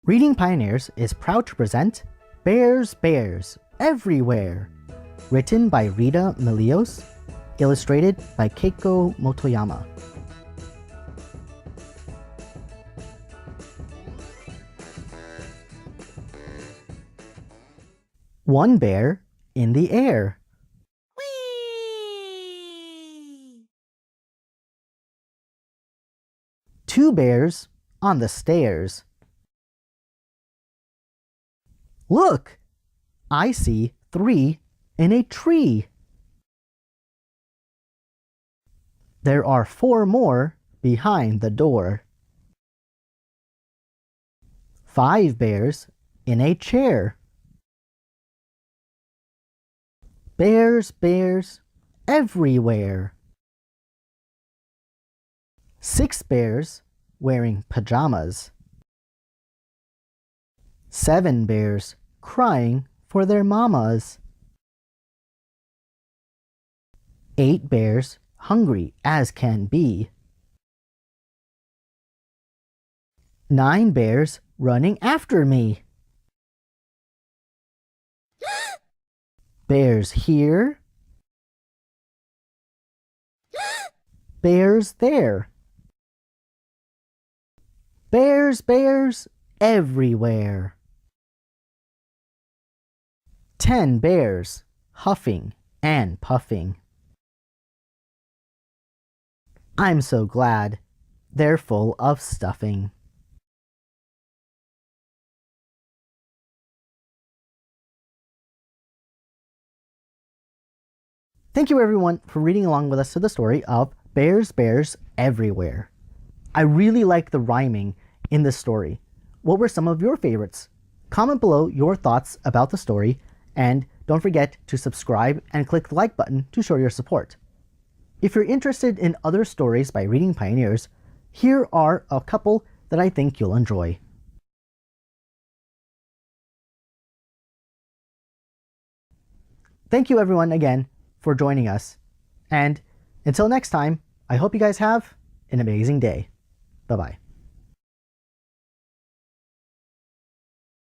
Reading Pioneers is proud to present Bears, Bears Everywhere, written by Rita Milios, illustrated by Keiko Motoyama. One bear in the air. Whee! Two bears on the stairs. Look! I see three in a tree. There are four more behind the door. Five bears in a chair. Bears, bears everywhere. Six bears wearing pajamas. Seven bears crying for their mamas. Eight bears hungry as can be. Nine bears running after me. Bears here. Bears there. Bears, bears everywhere. 10 bears huffing and puffing. I'm so glad they're full of stuffing. Thank you everyone for reading along with us to the story of Bears, Bears Everywhere. I really like the rhyming in this story. What were some of your favorites? Comment below your thoughts about the story, and don't forget to subscribe and click the like button to show your support. If you're interested in other stories by Reading Pioneers, here are a couple that I think you'll enjoy. Thank you everyone again for joining us, and until next time, I hope you guys have an amazing day. Bye-bye.